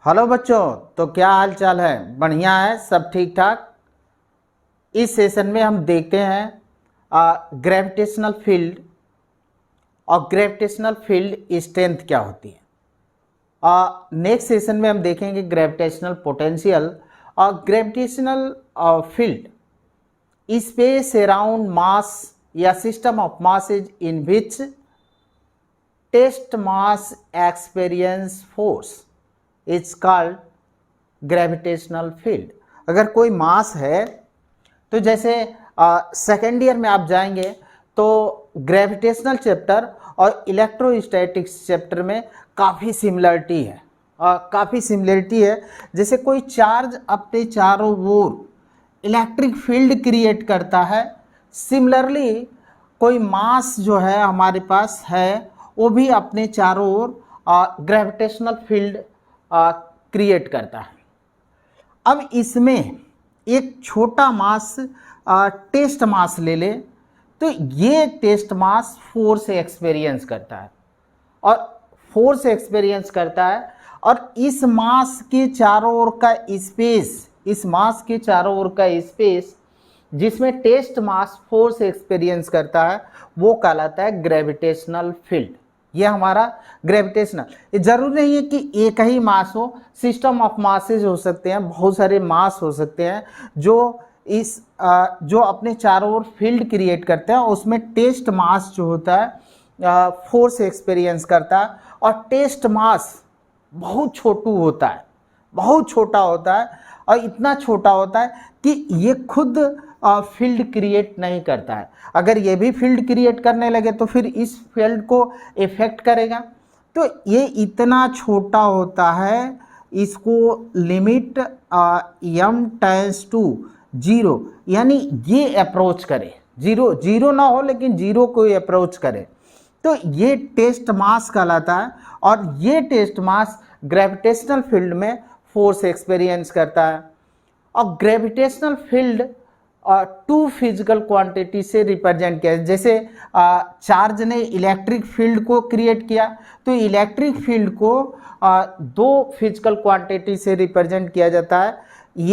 Hello बच्चों, तो क्या हाल चाल है? बढ़िया है, सब ठीक ठाक। इस सेशन में हम देखते हैं ग्रेविटेशनल फील्ड और ग्रेविटेशनल फील्ड स्ट्रेंथ क्या होती है। नेक्स्ट सेशन में हम देखेंगे ग्रेविटेशनल पोटेंशियल और gravitational field space around mass या system of masses in which test mass experience force is called gravitational field. अगर कोई मास है तो जैसे सेकेंड ईयर में आप जाएंगे तो ग्रेविटेशनल चैप्टर और इलेक्ट्रोस्टैटिक्स चैप्टर में काफ़ी सिमिलरिटी है। जैसे कोई चार्ज अपने चारों ओर इलेक्ट्रिक फील्ड क्रिएट करता है, सिमिलरली कोई मास जो है हमारे पास है वो भी अपने चारों ओर ग्रेविटेशनल फील्ड क्रिएट करता है। अब इसमें एक छोटा मास टेस्ट मास ले ले तो ये टेस्ट मास फोर्स एक्सपीरियंस करता है और इस मास के चारों ओर का स्पेस जिसमें टेस्ट मास फोर्स एक्सपीरियंस करता है वो कहलाता है ग्रेविटेशनल फील्ड। ये हमारा ग्रेविटेशनल, ये जरूरी नहीं है कि एक ही मास हो, सिस्टम ऑफ मासेज हो सकते हैं, बहुत सारे मास हो सकते हैं जो अपने चारों ओर फील्ड क्रिएट करते हैं। उसमें टेस्ट मास जो होता है फोर्स एक्सपीरियंस करता है और टेस्ट मास बहुत छोटा होता है और इतना छोटा होता है कि ये खुद फील्ड क्रिएट नहीं करता है। अगर ये भी फील्ड क्रिएट करने लगे तो फिर इस फील्ड को इफेक्ट करेगा। तो ये इतना छोटा होता है, इसको लिमिट m टेंड्स टू 0, यानी ये अप्रोच करे, जीरो ना हो लेकिन 0 को अप्रोच करे तो ये टेस्ट मास कहलाता है और ये टेस्ट मास ग्रेविटेशनल फील्ड में फोर्स एक्सपीरियंस करता है। और gravitational field two physical quantity से रिप्रेजेंट किया है। जैसे चार्ज ने इलेक्ट्रिक फील्ड को क्रिएट किया तो इलेक्ट्रिक फील्ड को दो फिजिकल क्वांटिटी से रिप्रेजेंट किया जाता है।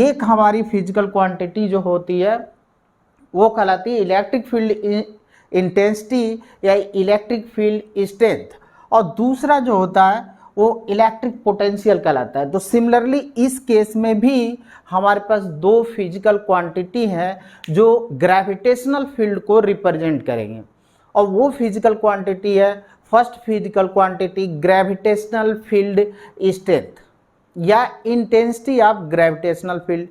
एक हमारी फिजिकल क्वांटिटी जो होती है वो कहलाती है इलेक्ट्रिक फील्ड इंटेंसिटी या इलेक्ट्रिक फील्ड स्ट्रेंथ और दूसरा जो होता है वो इलेक्ट्रिक पोटेंशियल कहलाता है। तो सिमिलरली इस केस में भी हमारे पास दो फिजिकल क्वांटिटी हैं जो ग्रेविटेशनल फील्ड को रिप्रेजेंट करेंगे और वो फिजिकल क्वांटिटी है, first physical quantity gravitational field strength या intensity of gravitational field.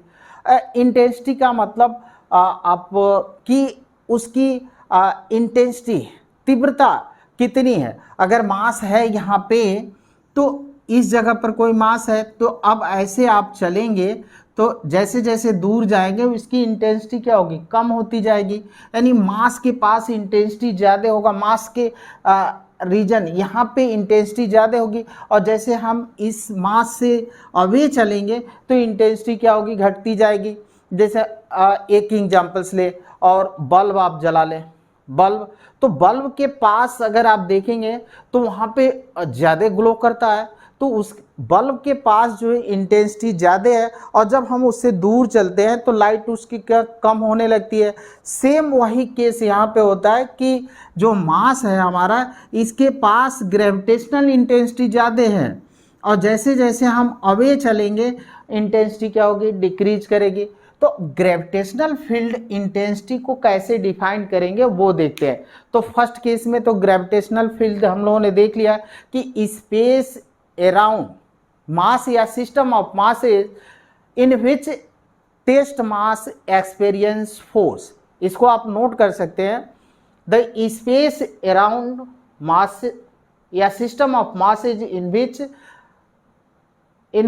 Intensity का मतलब आप कि उसकी इंटेंसिटी तीव्रता कितनी है। अगर मास है यहाँ पे तो इस जगह पर कोई मास है तो अब ऐसे आप चलेंगे तो जैसे जैसे दूर जाएंगे इसकी इंटेंसिटी क्या होगी, कम होती जाएगी। यानी मास के पास इंटेंसिटी ज़्यादा होगा, मास के रीजन यहाँ पे इंटेंसिटी ज़्यादा होगी और जैसे हम इस मास से अवे चलेंगे तो इंटेंसिटी क्या होगी, घटती जाएगी। जैसे एक एग्जाम्पल्स ले और बल्ब आप जला लें, तो बल्ब के पास अगर आप देखेंगे तो वहाँ पे ज़्यादा ग्लो करता है तो उस बल्ब के पास जो है इंटेंसिटी ज़्यादा है और जब हम उससे दूर चलते हैं तो लाइट उसकी क्या कम होने लगती है। सेम वही केस यहाँ पे होता है कि जो मास है हमारा इसके पास ग्रेविटेशनल इंटेंसिटी ज़्यादा है और जैसे जैसे हम अवे चलेंगे इंटेंसिटी क्या होगी, डिक्रीज करेगी। तो ग्रेविटेशनल फील्ड इंटेंसिटी को कैसे डिफाइन करेंगे वो देखते हैं। तो फर्स्ट केस में तो ग्रेविटेशनल फील्ड हम लोगों ने देख लिया कि स्पेस अराउंड मास या system of masses in which test mass experience force, इसको आप नोट कर सकते हैं। द स्पेस अराउंड मास या system of masses in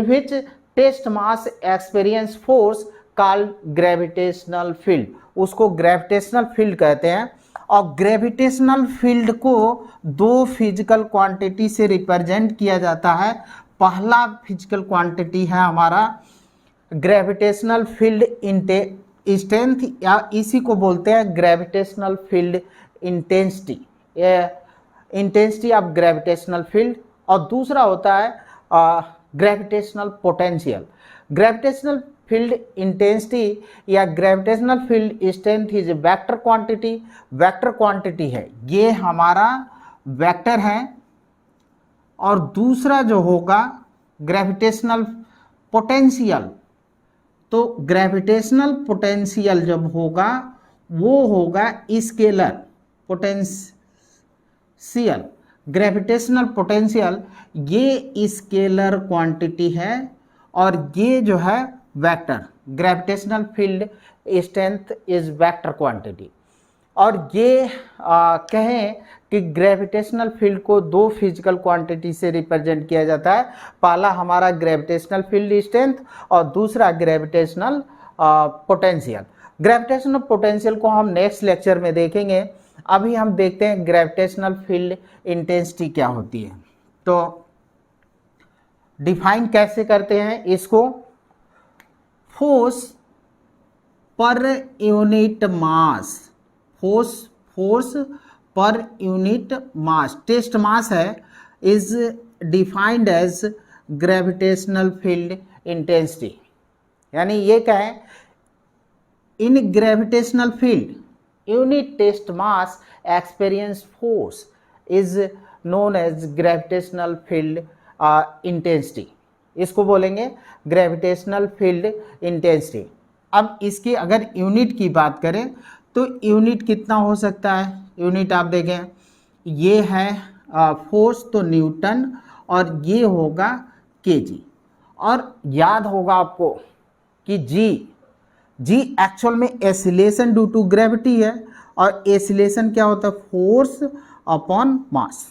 which test mass experience force called gravitational field, उसको ग्रेविटेशनल फील्ड कहते हैं। और ग्रेविटेशनल फील्ड को दो फिजिकल क्वांटिटी से रिप्रेजेंट किया जाता है। पहला फिजिकल क्वांटिटी है हमारा ग्रेविटेशनल फील्ड स्ट्रेंथ या इसी को बोलते हैं gravitational field intensity, intensity of gravitational field. और दूसरा होता है gravitational potential. Gravitational field intensity या gravitational field strength is vector quantity. Vector quantity है, ये हमारा वेक्टर है। और दूसरा जो होगा ग्रेविटेशनल पोटेंशियल, तो ग्रेविटेशनल पोटेंशियल जब होगा वो होगा स्केलर पोटेंशियल। ग्रेविटेशनल पोटेंशियल ये स्केलर क्वांटिटी है और ये जो है vector. Gravitational field strength is vector quantity. और ये कहें कि ग्रेविटेशनल फील्ड को दो फिजिकल क्वांटिटी से रिप्रेजेंट किया जाता है। पहला हमारा ग्रेविटेशनल फील्ड स्ट्रेंथ और दूसरा ग्रेविटेशनल पोटेंशियल। ग्रेविटेशनल पोटेंशियल को हम नेक्स्ट लेक्चर में देखेंगे। अभी हम देखते हैं ग्रेविटेशनल फील्ड इंटेंसिटी क्या होती है। तो डिफाइन कैसे करते हैं इसको, फोर्स पर यूनिट मास, फोर्स पर यूनिट मास, टेस्ट मास है, is defined as gravitational field intensity. यानी ये कहें in gravitational field unit test mass experience force is known as gravitational field intensity. इसको बोलेंगे ग्रेविटेशनल फील्ड इंटेंसिटी। अब इसकी अगर यूनिट की बात करें तो यूनिट कितना हो सकता है, यूनिट आप देखें ये है फोर्स तो न्यूटन और ये होगा केजी। और याद होगा आपको कि जी एक्चुअल में एसिलेशन ड्यू टू ग्रेविटी है और एसिलेशन क्या होता है, फोर्स अपॉन मास।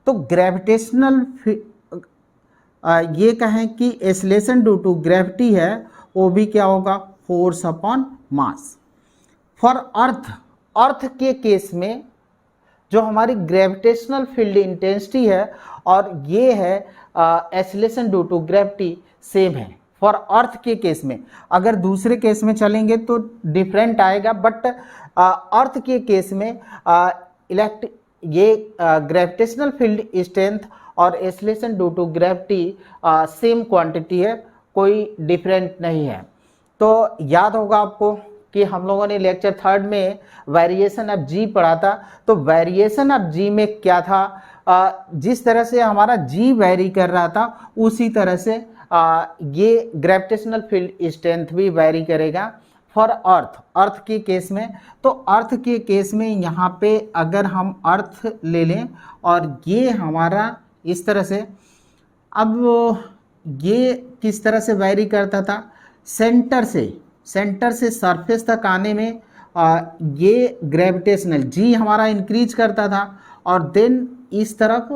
तो ग्रेविटेशनल ये कहें कि एसिलेशन ड्यू टू ग्रेविटी है, वो भी क्या होगा, force upon mass. For earth के केस में जो हमारी ग्रेविटेशनल फील्ड इंटेंसिटी है और ये है acceleration due to gravity same है फॉर अर्थ के केस में। अगर दूसरे केस में चलेंगे तो डिफरेंट आएगा, बट अर्थ के केस में ये ग्रेविटेशनल फील्ड स्ट्रेंथ और acceleration due to gravity same quantity है, कोई डिफरेंट नहीं है। तो याद होगा आपको कि हम लोगों ने लेक्चर 3 में वेरिएशन ऑफ जी पढ़ा था। तो वेरिएशन ऑफ जी में क्या था, जिस तरह से हमारा जी वेरी कर रहा था उसी तरह से ये ग्रेविटेशनल फील्ड स्ट्रेंथ भी वेरी करेगा फॉर अर्थ के केस में। तो अर्थ के केस में यहाँ पे अगर हम अर्थ ले लें और ये हमारा इस तरह से, अब ये किस तरह से वेरी करता था, सेंटर से सरफेस तक आने में ये ग्रेविटेशनल जी हमारा इंक्रीज करता था और देन इस तरफ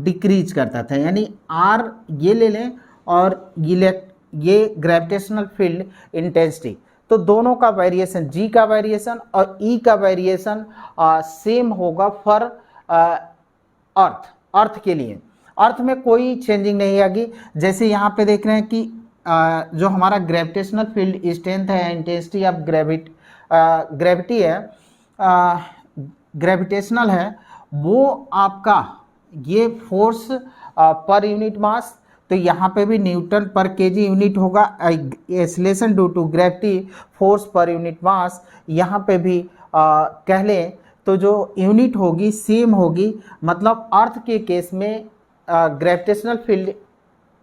डिक्रीज करता था। यानी आर ये ले लें और ये ग्रेविटेशनल फील्ड इंटेंसिटी, तो दोनों का वेरिएशन, जी का वेरिएशन और ई का वेरिएशन सेम होगा फॉर अर्थ के लिए। अर्थ में कोई चेंजिंग नहीं आएगी। जैसे यहाँ पे देख रहे हैं कि जो हमारा ग्रेविटेशनल फील्ड स्ट्रेंथ है, इंटेंसिटी ऑफ ग्रेविटी है, ग्रेविटेशनल है, वो आपका ये फोर्स पर यूनिट मास, तो यहाँ पे भी न्यूटन पर केजी यूनिट होगा। Acceleration due to gravity force पर यूनिट मास, यहाँ पे भी कह लें तो जो यूनिट होगी सेम होगी। मतलब अर्थ के केस में gravitational field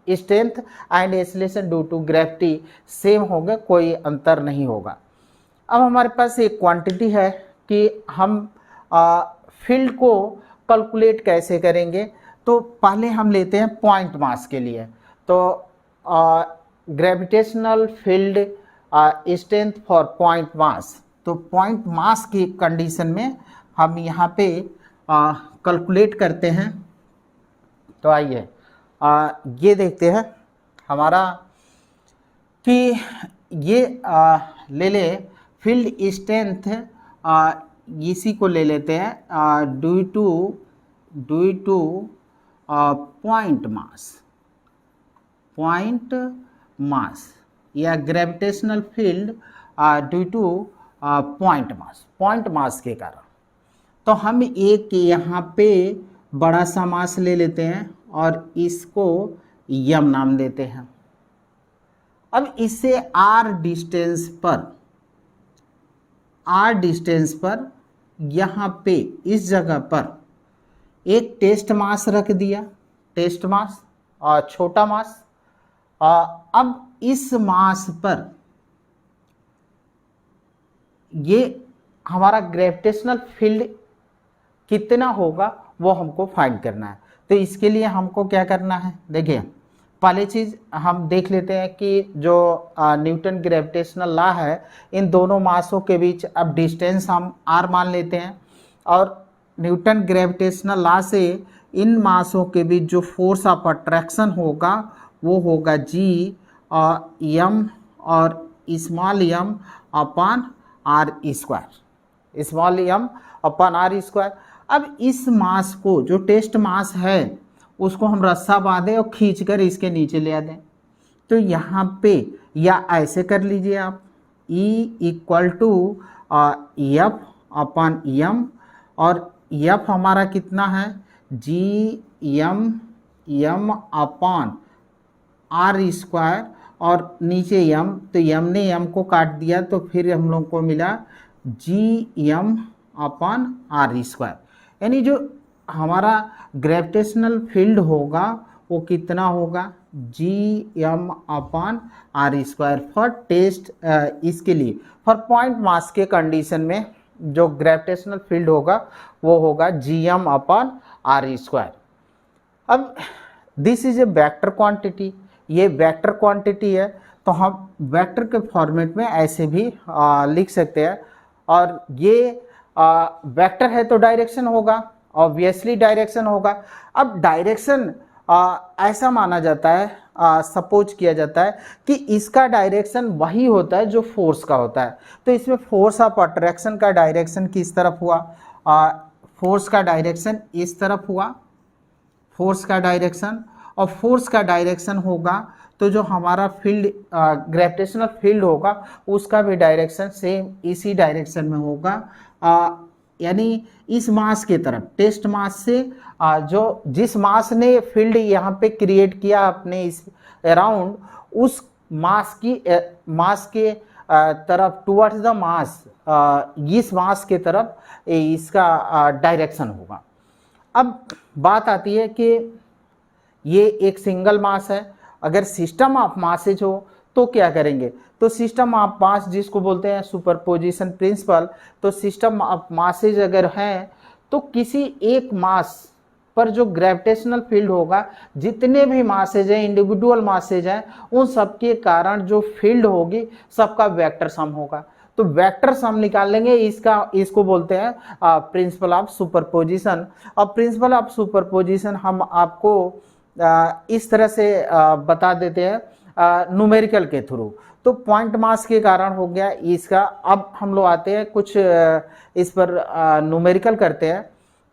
strength and acceleration due to gravity same होगा, कोई अंतर नहीं होगा। अब हमारे पास एक क्वांटिटी है कि हम फील्ड को कैलकुलेट कैसे करेंगे। तो पहले हम लेते हैं पॉइंट मास के लिए। तो gravitational field strength for point mass, तो पॉइंट मास की कंडीशन में हम यहाँ पे कैलकुलेट करते हैं। तो आइए ये देखते हैं हमारा कि ये ले ले फील्ड स्ट्रेंथ, इसी को ले लेते हैं ड्यू टू पॉइंट मास या gravitational field due two point mass के कारण। तो हम एक यहाँ पे बड़ा सा मास ले लेते हैं और इसको यम नाम देते हैं। अब इससे आर डिस्टेंस पर यहाँ पे इस जगह पर एक टेस्ट मास रख दिया, टेस्ट मास और छोटा मास। अब इस मास पर ये हमारा ग्रेविटेशनल फील्ड कितना होगा वो हमको फाइंड करना है। तो इसके लिए हमको क्या करना है, देखिए पहली चीज़ हम देख लेते हैं कि जो न्यूटन ग्रेविटेशनल लॉ है, इन दोनों मासों के बीच अब डिस्टेंस हम r मान लेते हैं, और न्यूटन ग्रेविटेशनल लॉ से इन मासों के बीच जो फोर्स ऑफ अट्रैक्शन होगा वो होगा g m और small m upon r square, small m upon r square. अब इस मास को, जो टेस्ट मास है, उसको हम रस्सा बांधे और खींचकर इसके नीचे ले आ दें। तो यहाँ पे या ऐसे कर लीजिए आप, E equal to F upon M, और एफ हमारा कितना है G M upon R square, और नीचे एम, तो एम ने एम को काट दिया तो फिर हम लोग को मिला G M upon R square. यानी जो हमारा ग्रेविटेशनल फील्ड होगा वो कितना होगा G M upon R square for test. इसके लिए फॉर पॉइंट मास के कंडीशन में जो ग्रेविटेशनल फील्ड होगा वो होगा G M upon R square. अब this is a vector quantity, ये वेक्टर क्वांटिटी है, तो हम वेक्टर के फॉर्मेट में ऐसे भी लिख सकते हैं। और ये वेक्टर है तो डायरेक्शन होगा, ऑब्वियसली डायरेक्शन होगा। अब डायरेक्शन ऐसा माना जाता है, सपोज किया जाता है कि इसका डायरेक्शन वही होता है जो फोर्स का होता है। तो इसमें फोर्स ऑफ अट्रैक्शन का डायरेक्शन किस तरफ हुआ, फोर्स का डायरेक्शन इस तरफ हुआ, फोर्स का डायरेक्शन, और फोर्स का डायरेक्शन होगा तो जो हमारा फील्ड ग्रेविटेशनल फील्ड होगा उसका भी डायरेक्शन सेम इसी डायरेक्शन में होगा, यानी इस मास के तरफ, टेस्ट मास से जो जिस मास ने फील्ड यहाँ पे क्रिएट किया अपने इस अराउंड, उस मास के तरफ टुवर्ड्स द मास, इस मास के तरफ इसका डायरेक्शन होगा। अब बात आती है कि ये एक सिंगल मास है, अगर सिस्टम ऑफ मासेज हो तो क्या करेंगे, तो सिस्टम ऑफ मास जिसको बोलते हैं सुपरपोजिशन प्रिंसिपल, तो सिस्टम ऑफ मासेज अगर हैं तो किसी एक मास पर जो ग्रेविटेशनल फील्ड होगा, जितने भी मासेज हैं, इंडिविजुअल मासेज हैं, उन सब के कारण जो फील्ड होगी सबका वेक्टर सम होगा। तो वेक्टर सम निकाल लेंगे, इसको बोलते हैं प्रिंसिपल ऑफ सुपरपोजिशन। और प्रिंसिपल ऑफ सुपरपोजिशन हम आपको इस तरह से बता देते हैं न्यूमेरिकल के थ्रू। तो पॉइंट मास के कारण हो गया इसका। अब हम लोग आते हैं कुछ इस पर न्यूमेरिकल करते हैं।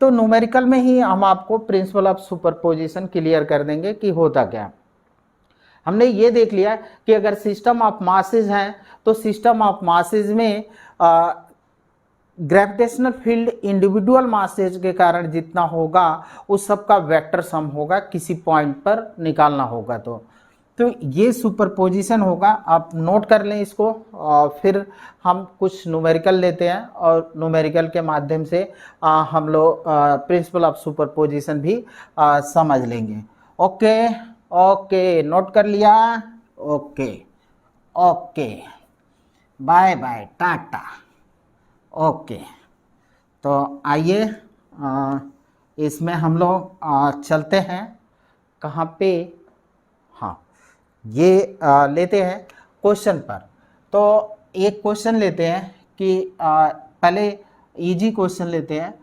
तो न्यूमेरिकल में ही हम आपको प्रिंसिपल ऑफ सुपरपोजिशन क्लियर कर देंगे कि होता क्या। हमने ये देख लिया कि अगर सिस्टम ऑफ मासेज हैं तो सिस्टम ऑफ मासेज में ग्रेविटेशनल फील्ड इंडिविजुअल मासेज के कारण जितना होगा उस सब का वेक्टर सम होगा, किसी पॉइंट पर निकालना होगा। तो ये सुपरपोजिशन होगा, आप नोट कर लें इसको। फिर हम कुछ न्यूमेरिकल लेते हैं और न्यूमेरिकल के माध्यम से हम लोग प्रिंसिपल ऑफ सुपरपोजिशन भी समझ लेंगे। ओके, नोट कर लिया। Okay, bye bye, tata. Okay, तो आइए इसमें हम लोग चलते हैं कहाँ पे, हाँ ये लेते हैं क्वेश्चन पर। तो एक क्वेश्चन लेते हैं कि पहले इजी क्वेश्चन लेते हैं,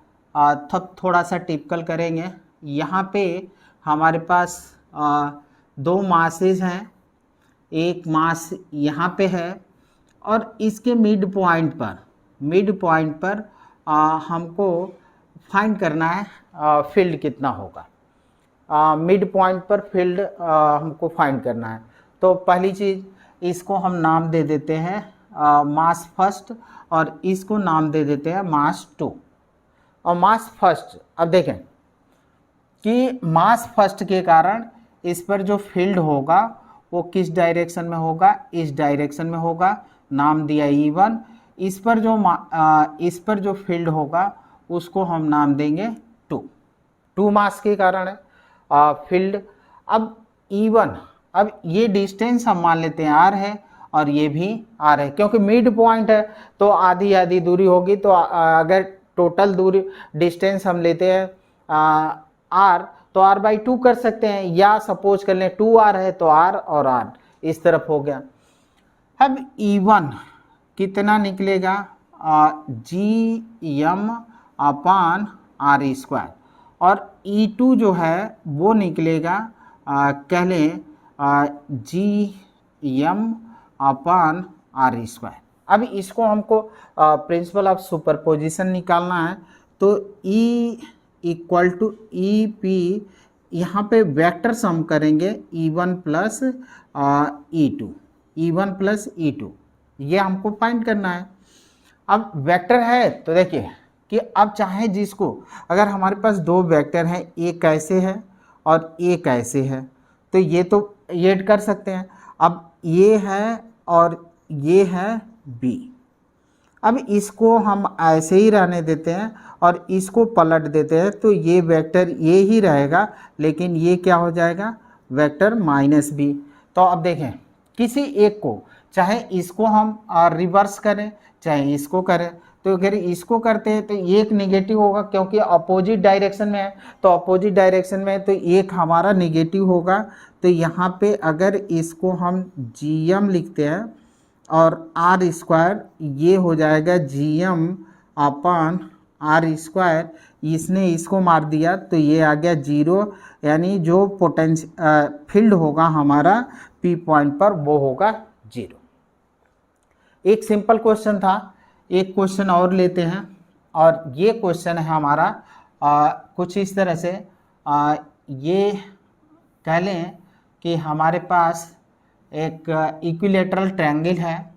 थोड़ा सा टिपिकल करेंगे। यहाँ पे हमारे पास दो मासेज हैं, एक मास यहाँ पे है और इसके मिड पॉइंट पर हमको फाइंड करना है फील्ड कितना होगा। मिड पॉइंट पर फील्ड हमको फाइंड करना है। तो पहली चीज़ इसको हम नाम दे देते हैं मास फर्स्ट, और इसको नाम दे देते हैं मास 2। और मास फर्स्ट, अब देखें कि मास फर्स्ट के कारण इस पर जो फील्ड होगा वो किस डायरेक्शन में होगा, इस डायरेक्शन में होगा, नाम दिया E1। इस पर जो फील्ड होगा उसको हम नाम देंगे 2 मास के कारण है फील्ड। अब E1, अब ये डिस्टेंस हम मान लेते हैं R है और ये भी R है, क्योंकि मिड पॉइंट है तो आधी आधी दूरी होगी। तो अगर टोटल दूरी डिस्टेंस हम लेते हैं R, तो R/2 कर सकते हैं, या सपोज कर लें 2R है तो R और R इस तरफ हो गया। अब E1 कितना निकलेगा, GM/R², और E2 जो है वो निकलेगा कह लें GM/R²। अब इसको हमको प्रिंसिपल ऑफ सुपरपोजिशन निकालना है, तो E = EP, यहाँ पे वेक्टर सम करेंगे E1 plus E2, E1 plus E2, ये हमको फाइंड करना है। अब वेक्टर है तो देखिए कि अब चाहे जिसको, अगर हमारे पास दो वेक्टर हैं, एक ऐसे है और एक ऐसे है, तो ये कर सकते हैं। अब ये है और ये है B, अब इसको हम ऐसे ही रहने देते हैं और इसको पलट देते हैं, तो ये वेक्टर ये ही रहेगा, लेकिन ये क्या हो जाएगा, वेक्टर -B। तो अब देखें किसी एक को, चाहे इसको हम रिवर्स करें चाहे इसको करें, तो अगर इसको करते हैं तो एक नेगेटिव होगा क्योंकि अपोजिट डायरेक्शन में है, तो अपोजिट डायरेक्शन में है तो एक हमारा नेगेटिव होगा। तो यहाँ पे अगर इसको हम GM लिखते हैं और R², ये हो जाएगा GM/R², इसने इसको मार दिया तो ये आ गया 0, यानी जो फील्ड होगा हमारा P पॉइंट पर वो होगा 0। एक सिंपल क्वेश्चन था, एक क्वेश्चन और लेते हैं, और ये क्वेश्चन है हमारा कुछ इस तरह से, ये कह लें कि हमारे पास एक इक्विलेटरल ट्रायंगल है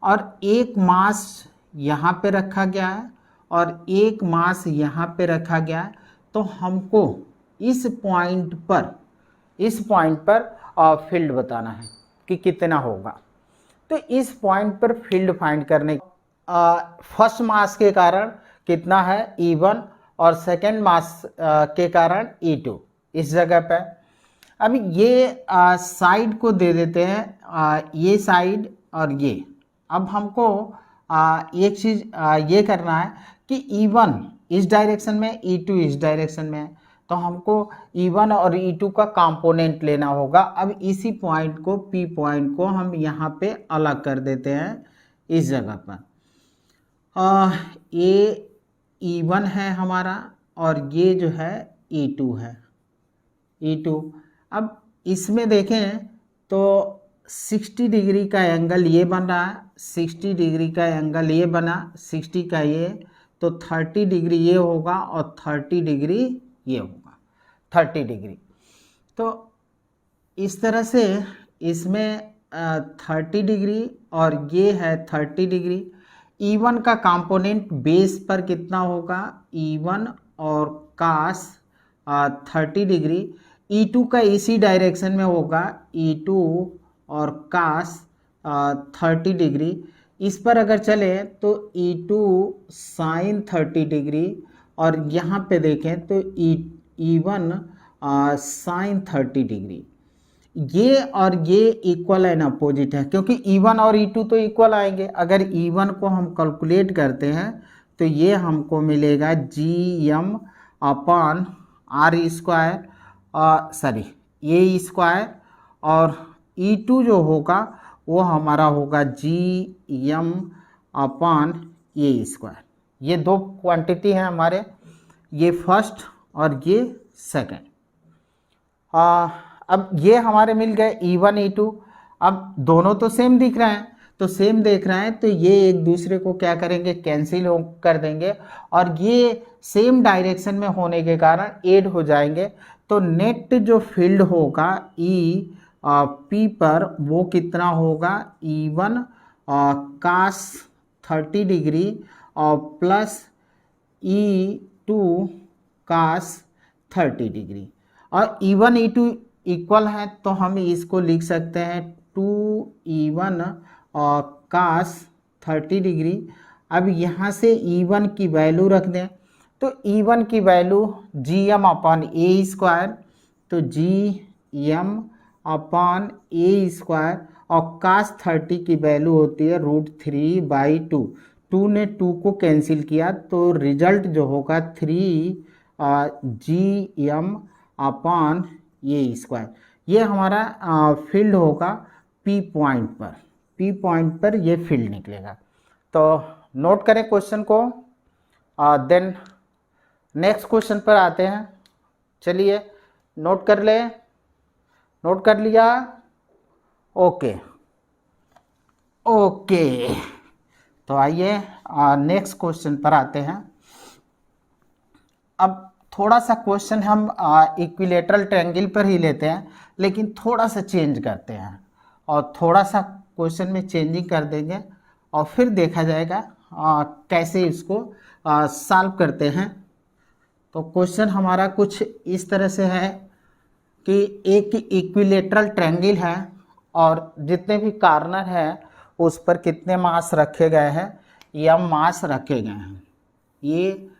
और एक मास यहाँ पे रखा गया है और एक मास यहाँ पे रखा गया है, तो हमको इस पॉइंट पर फील्ड बताना है कि कितना होगा। तो इस पॉइंट पर फील्ड फाइंड करने फर्स्ट मास के कारण कितना है E1 और सेकेंड मास के कारण E2 इस जगह पे। अब ये साइड को दे देते हैं, ये साइड और ये। अब हमको एक चीज़ ये करना है कि E1 इस डायरेक्शन में, E2 इस डायरेक्शन में है, तो हमको E1 और E2 का कंपोनेंट लेना होगा। अब इसी पॉइंट को, P पॉइंट को हम यहाँ पे अलग कर देते हैं इस जगह पर। ये E1 है हमारा और ये जो है E2 है, E2। अब इसमें देखें तो 60 डिग्री का एंगल ये बन रहा है, 60 डिग्री का एंगल ये बना, 60 का ये, तो 30 डिग्री ये होगा और 30 डिग्री ये होगा, 30 डिग्री। तो इस तरह से इसमें 30 डिग्री और ये है 30 डिग्री। E1 का कंपोनेंट बेस पर कितना होगा, E1 और cos 30 डिग्री। E2 का इसी डायरेक्शन में होगा, E2 और cos 30 डिग्री। इस पर अगर चले तो E2 sin 30 डिग्री, और यहाँ पे देखें तो E1 sin 30 डिग्री। ये और ये इक्वल एंड अपोजिट है, क्योंकि E1 और E2 तो इक्वल आएंगे। अगर E1 को हम कैलकुलेट करते हैं तो ये हमको मिलेगा GM/R², ये स्क्वायर, और E2 जो होगा वो हमारा होगा GM/A²। ये दो क्वांटिटी हैं हमारे, ये फर्स्ट और ये सेकेंड। अब ये हमारे मिल गए E1 E2। अब दोनों तो सेम दिख रहे हैं, तो सेम देख रहे हैं तो ये एक दूसरे को क्या करेंगे, कैंसिल कर देंगे, और ये सेम डायरेक्शन में होने के कारण ऐड हो जाएंगे। तो नेट जो फील्ड होगा P पर वो कितना होगा, E1 cos 30 डिग्री और प्लस E2 cos 30 डिग्री। और E1 E2 इक्वल है तो हम इसको लिख सकते हैं 2E1 cos 30 डिग्री। अब यहाँ से E1 की वैल्यू रख दें, तो E1 की वैल्यू GM अपॉन ए स्क्वायर, तो GM अपॉन ए स्क्वायर, और cos 30 की वैल्यू होती है √3/2। 2 ने 2 को कैंसिल किया तो रिजल्ट जो होगा 3GM अपॉन ए स्क्वायर। ये हमारा फील्ड होगा P पॉइंट पर ये फील्ड निकलेगा। तो नोट करें क्वेश्चन को, देन नेक्स्ट क्वेश्चन पर आते हैं। चलिए नोट कर ले, नोट कर लिया? ओके ओके, तो आइए नेक्स्ट क्वेश्चन पर आते हैं। अब थोड़ा सा क्वेश्चन हम इक्विलेटरल ट्रायंगल पर ही लेते हैं, लेकिन थोड़ा सा चेंज करते हैं और थोड़ा सा क्वेश्चन में चेंजिंग कर देंगे और फिर देखा जाएगा कैसे इसको सॉल्व करते हैं। तो क्वेश्चन हमारा कुछ इस तरह से है कि एक इक्विलेटरल ट्रायंगल है और जितने भी कॉर्नर है उस पर कितने मास रखे गए हैं, या मास रखे गए हैं। ये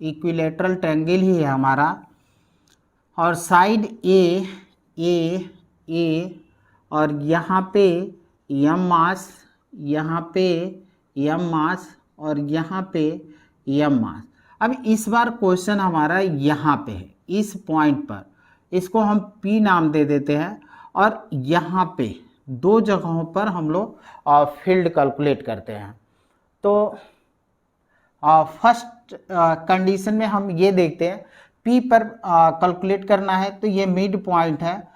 इक्विलेटरल ट्रायंगल ही है हमारा, और साइड ए और यहाँ पे m मास, यहाँ पे m मास और यहाँ पे m मास। अब इस बार क्वेश्चन हमारा यहाँ पे है, इस पॉइंट पर, इसको हम P नाम दे देते हैं, और यहाँ पे दो जगहों पर हम लोग फील्ड कैलकुलेट करते हैं। तो फर्स्ट कंडीशन में हम ये देखते हैं P पर कैलकुलेट करना है, तो ये मिड पॉइंट है,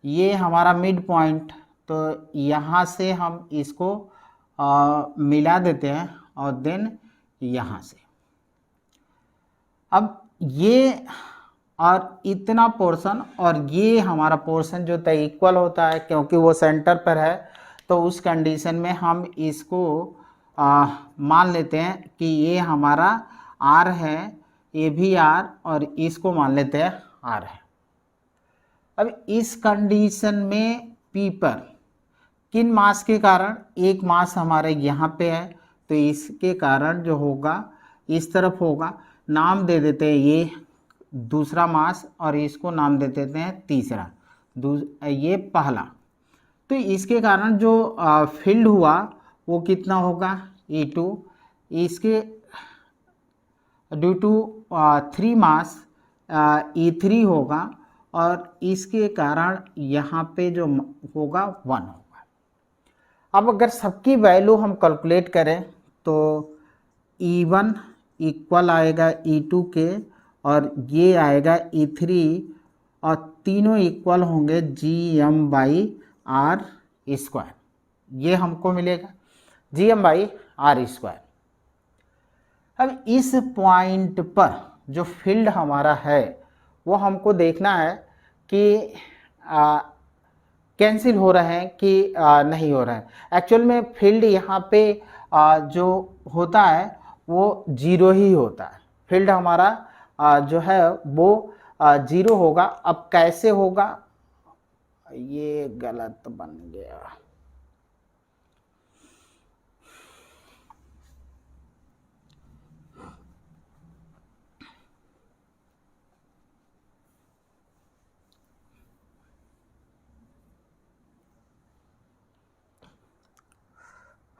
ये हमारा मिड पॉइंट, तो यहाँ से हम इसको मिला देते हैं और देन यहाँ से। अब ये और इतना पोर्शन और ये हमारा पोर्शन जो तय इक्वल होता है, क्योंकि वो सेंटर पर है, तो उस कंडीशन में हम इसको मान लेते हैं कि ये हमारा R है, ये भी R, और इसको मान लेते हैं R है। अब इस कंडीशन में P पर किन मास के कारण, एक मास हमारे यहाँ पे है, तो इसके कारण जो होगा इस तरफ होगा, नाम दे देते हैं ये दूसरा मास और इसको नाम दे देते हैं तीसरा, ये पहला। तो इसके कारण जो फील्ड हुआ वो कितना होगा, E2, इसके ड्यू टू 3 मास E3 होगा, और इसके कारण यहाँ पे जो होगा 1 होगा। अब अगर सबकी वैल्यू हम कैलकुलेट करें तो E1 इक्वल आएगा E2 के, और ये आएगा E3, और तीनों इक्वल होंगे GM/R स्क्वायर। ये हमको मिलेगा GM/R स्क्वायर। अब इस पॉइंट पर जो फील्ड हमारा है वो हमको देखना है कि कैंसिल हो रहा है कि नहीं हो रहा है। एक्चुअल में फील्ड यहाँ पे जो होता है वो 0 ही होता है, फील्ड हमारा जो है वो 0 होगा। अब कैसे होगा, ये गलत बन गया।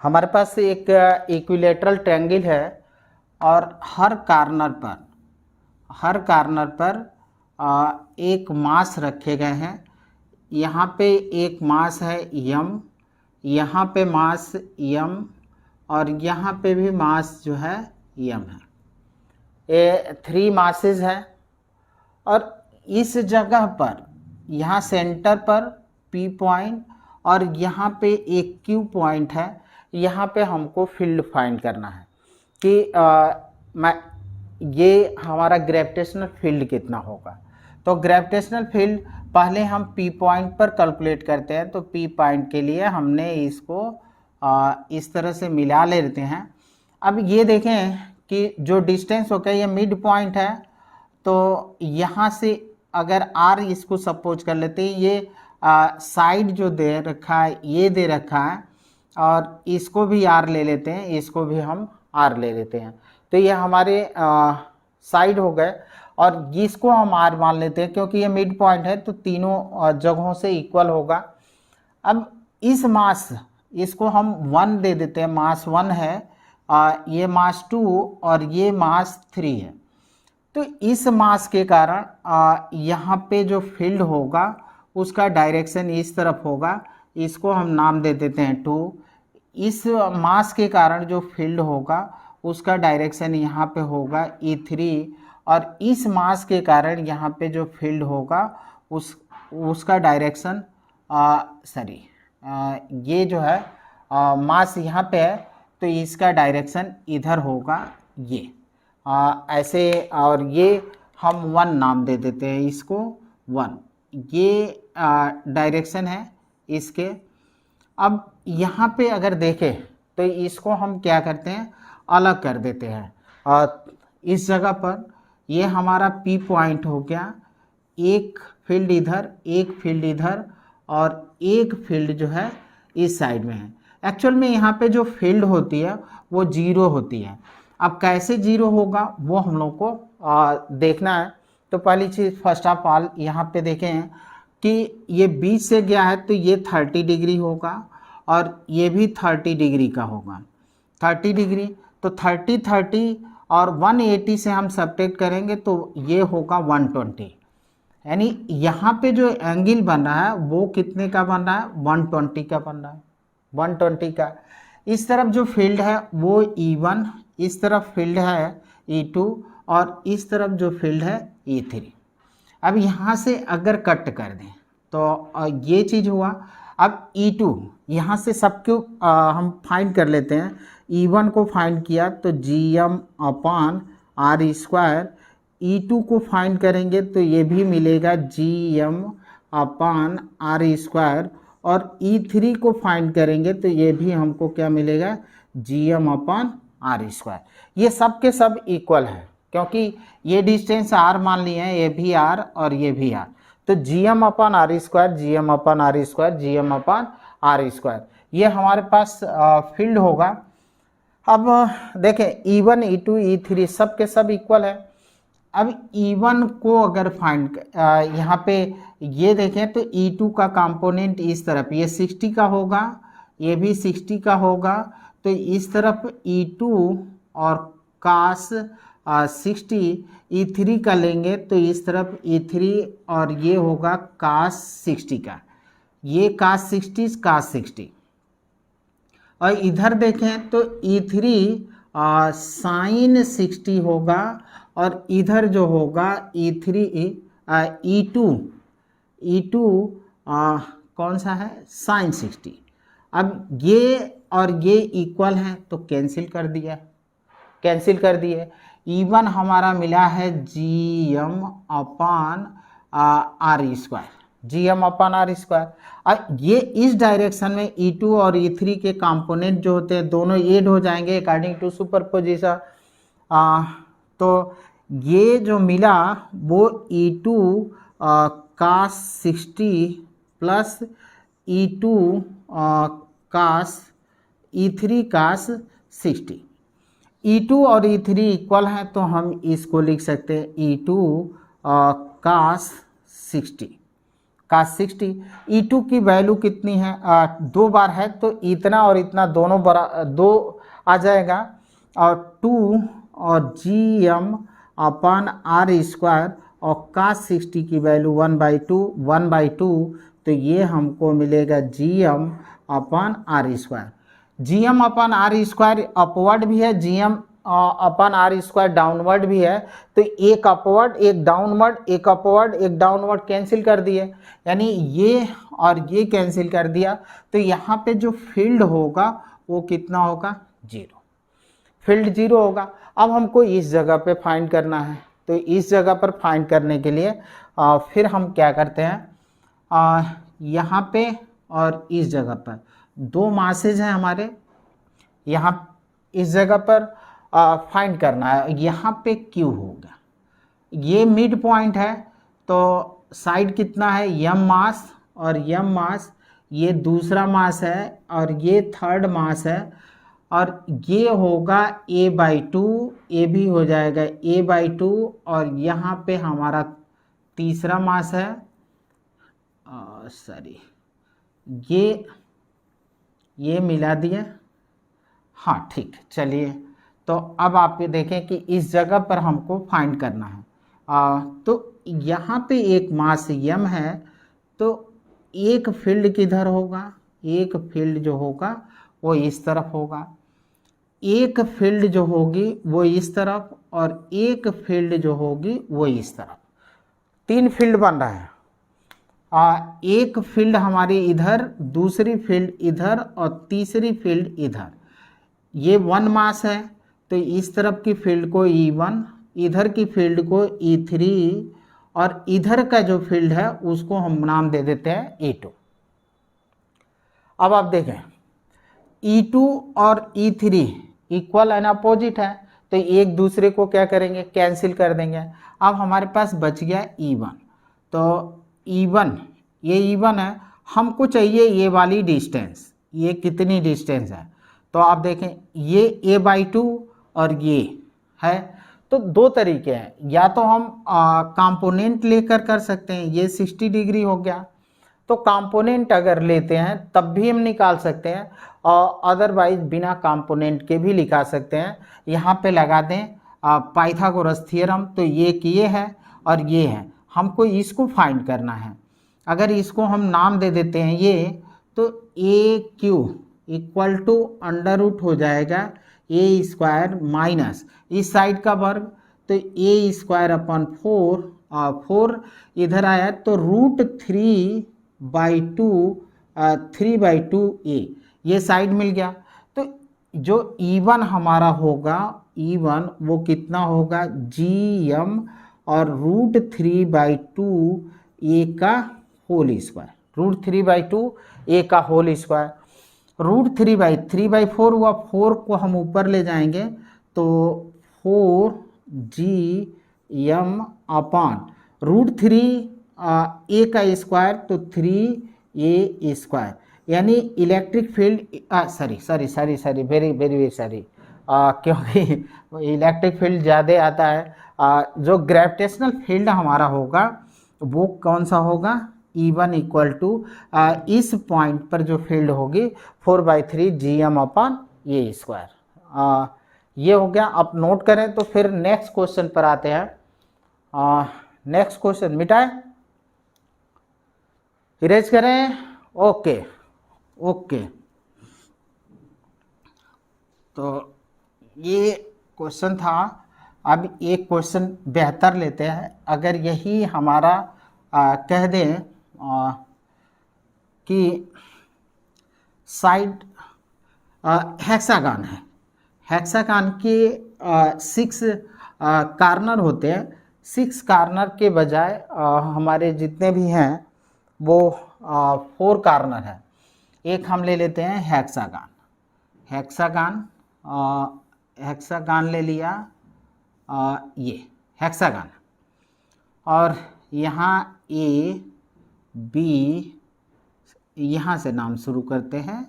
हमारे पास एक इक्विलेटरल ट्रायंगल है और हर कॉर्नर पर एक मास रखे गए हैं। यहाँ पे एक मास है m, यहाँ पे मास m, और यहाँ पे भी मास जो है m है। ये 3 मासेस है, और इस जगह पर यहाँ सेंटर पर P पॉइंट और यहाँ पे एक Q पॉइंट है। यहाँ पे हमको फील्ड फाइंड करना है कि ये हमारा ग्रेविटेशनल फील्ड कितना होगा। तो ग्रेविटेशनल फील्ड पहले हम P पॉइंट पर कैलकुलेट करते हैं। तो P पॉइंट के लिए हमने इसको इस तरह से मिला लेते हैं। अब ये देखें कि जो डिस्टेंस होगा ये मिड पॉइंट है, तो यहाँ से अगर आर इसको सपोज कर लेते हैं, ये साइड जो दे रखा है ये दे रखा है, और इसको भी आर ले लेते हैं, इसको भी हम आर ले लेते हैं, तो ये हमारे साइड हो गए, और इसको हम आर मान लेते हैं क्योंकि ये मिड पॉइंट है तो तीनों जगहों से इक्वल होगा। अब इस मास इसको हम 1 दे देते हैं, मास 1 है, ये मास 2 और ये मास 3 है। तो इस मास के कारण यहाँ पे जो फील्ड होगा उसका डायरेक्शन इस तरफ होगा, इसको हम नाम दे देते हैं 2। इस मास के कारण जो फील्ड होगा उसका डायरेक्शन यहाँ पे होगा E3, और इस मास के कारण यहाँ पे जो फील्ड होगा उसका डायरेक्शन ये जो है मास यहाँ पे है तो इसका डायरेक्शन इधर होगा, ये ऐसे, और ये हम 1 नाम दे देते हैं इसको 1, ये डायरेक्शन है इसके। अब यहाँ पे अगर देखें तो इसको हम क्या करते हैं, अलग कर देते हैं, और इस जगह पर ये हमारा P पॉइंट हो गया, एक फील्ड इधर, एक फील्ड इधर, और एक फील्ड जो है इस साइड में है। एक्चुअल में यहाँ पे जो फील्ड होती है वो 0 होती है। अब कैसे 0 होगा वो हम लोग को देखना है। तो पहली चीज़ फर्स्ट ऑफ ऑल यहाँ पे देखें कि ये बीच से गया है तो ये 30 डिग्री होगा, और ये भी 30 डिग्री का होगा, 30 डिग्री। तो 30 30 और 180 से हम सब्ट्रैक्ट करेंगे तो ये होगा 120, यानी यहाँ पे जो एंगल बन रहा है वो कितने का बन रहा है, 120 का बन रहा है, 120 का। इस तरफ जो फील्ड है वो E1, इस तरफ फील्ड है E2, और इस तरफ जो फील्ड है E3। अब यहाँ से अगर कट कर दें तो ये चीज़ हुआ। अब E2 यहाँ से सबको हम फाइंड कर लेते हैं। E1 को फाइंड किया तो GM/R², E2 को फाइंड करेंगे तो ये भी मिलेगा GM/R², और E3 को फाइंड करेंगे तो ये भी हमको क्या मिलेगा, GM/R²। ये सब के सब इक्वल है क्योंकि ये डिस्टेंस R मान लिए हैं, ये भी R और ये भी R, तो GM/R², GM/R², GM/R², ये हमारे पास फील्ड होगा। अब देखें E1, E2, E3 सब के सब इक्वल है। अब E1 को अगर फाइंड यहाँ पे ये देखें तो E2 का कंपोनेंट इस तरफ ये 60 का होगा, ये भी 60 का होगा, तो इस तरफ E2 और cos 60, E3 का लेंगे तो इस तरफ E3 और ये होगा cos 60 का, ये cos 60 cos 60, और इधर देखें तो E3 sin 60 होगा, और इधर जो होगा E3 E2 कौन सा है, sin 60। अब ये और ये इक्वल हैं तो कैंसिल कर दिए। E1 हमारा मिला है GM/R², अब ये इस डायरेक्शन में E2 और E3 के कंपोनेंट जो होते हैं दोनों ऐड हो जाएंगे अकॉर्डिंग टू सुपरपोजिशन। तो ये जो मिला वो E2 cos 60 plus E2 E3 cos 60। E2 और E3 इक्वल हैं तो हम इसको लिख सकते हैं E2 cos 60। E2 की वैल्यू कितनी है, 2 बार है तो इतना और इतना दोनों दो आ जाएगा, और 2 और GM/R² और cos 60 की वैल्यू 1/2, तो ये हमको मिलेगा GM/R²। GM/R² अपवर्ड भी है, GM/R² डाउनवर्ड भी है, तो एक अपवर्ड एक डाउनवर्ड, एक अपवर्ड एक डाउनवर्ड कैंसिल कर दिए, यानी ये और ये कैंसिल कर दिया, तो यहाँ पे जो फील्ड होगा वो कितना होगा, 0, फील्ड 0 होगा। अब हमको इस जगह पे फाइंड करना है, तो इस जगह पर फाइंड करने के लिए फिर हम क्या करते हैं, यहाँ पे और इस जगह पर 2 मासेज हैं हमारे, यहाँ इस जगह पर फाइंड करना है, यहाँ पे Q होगा, ये मिड पॉइंट है तो साइड कितना है, यम मास और यम मास, ये दूसरा मास है और ये थर्ड मास है, और ये होगा a/2, ये भी हो जाएगा a/2, और यहाँ पे हमारा तीसरा मास है, सॉरी ये मिला दिया। हाँ ठीक, चलिए तो अब आप ये देखें कि इस जगह पर हमको फाइंड करना है। तो यहाँ पे एक मास यम है, तो एक फील्ड किधर होगा, एक फील्ड जो होगा वो इस तरफ होगा, एक फील्ड जो होगी वो इस तरफ, और एक फील्ड जो होगी वो इस तरफ। तीन फील्ड बन रहा है। एक फील्ड हमारी इधर, दूसरी फील्ड इधर, और तीसरी फील्ड इधर। ये वन मास है तो इस तरफ की फील्ड को E1, इधर की फील्ड को E3, और इधर का जो फील्ड है उसको हम नाम दे देते हैं E2। अब आप देखें E2 और E3 इक्वल एंड अपोजिट है, तो एक दूसरे को क्या करेंगे, कैंसिल कर देंगे। अब हमारे पास बच गया E1। तो E1, ये E1 है, हमको चाहिए ये वाली डिस्टेंस, ये कितनी डिस्टेंस है। तो आप देखें ये a/2 और ये है, तो दो तरीके हैं, या तो हम कंपोनेंट लेकर कर सकते हैं, ये 60 डिग्री हो गया, तो कंपोनेंट अगर लेते हैं तब भी हम निकाल सकते हैं, और अदरवाइज बिना कंपोनेंट के भी निकाल सकते हैं। यहाँ पे लगा दें पाइथागोरस थ्योरम, तो ये है और ये है, हमको इसको फाइंड करना है। अगर इसको हम नाम दे देते हैं ये, तो AQ equal to under root हो जाएगा a² माइनस इस साइड का वर्ग, तो a² अपॉन 4 इधर आया तो √3/2 ये साइड मिल गया। तो जो E1 हमारा होगा, E1 वो कितना होगा, GM और √3/2 a का होल स्क्वायर, √3/2 a का होल स्क्वायर। √3/4 हुआ, 4 को हम ऊपर ले जाएंगे तो 4GM अपॉन √3 a का स्क्वायर, तो 3a², यानी electric field sorry very sorry, क्योंकि इलेक्ट्रिक फील्ड ज़्यादा आता है। जो ग्रेविटेशनल फील्ड हमारा होगा वो कौन सा होगा, E1 इक्वल टू इस पॉइंट पर जो फील्ड होगी 4/3 GM अपॉन a²। ये हो गया, आप नोट करें। तो फिर नेक्स्ट क्वेश्चन पर आते हैं। नेक्स्ट क्वेश्चन मिटाए, इरेज करें, ओके। तो ये क्वेश्चन था। अब एक क्वेश्चन बेहतर लेते हैं। अगर यही हमारा कह दें कि साइड हेक्सागन है, हेक्सागन के 6 कार्नर होते हैं। 6 कार्नर के बजाय हमारे जितने भी हैं वो 4 कार्नर है। एक हम ले लेते हैं हेक्सागन, हेक्सागन ले लिया, ये हेक्सागन, और यहाँ A B, यहाँ से नाम शुरू करते हैं,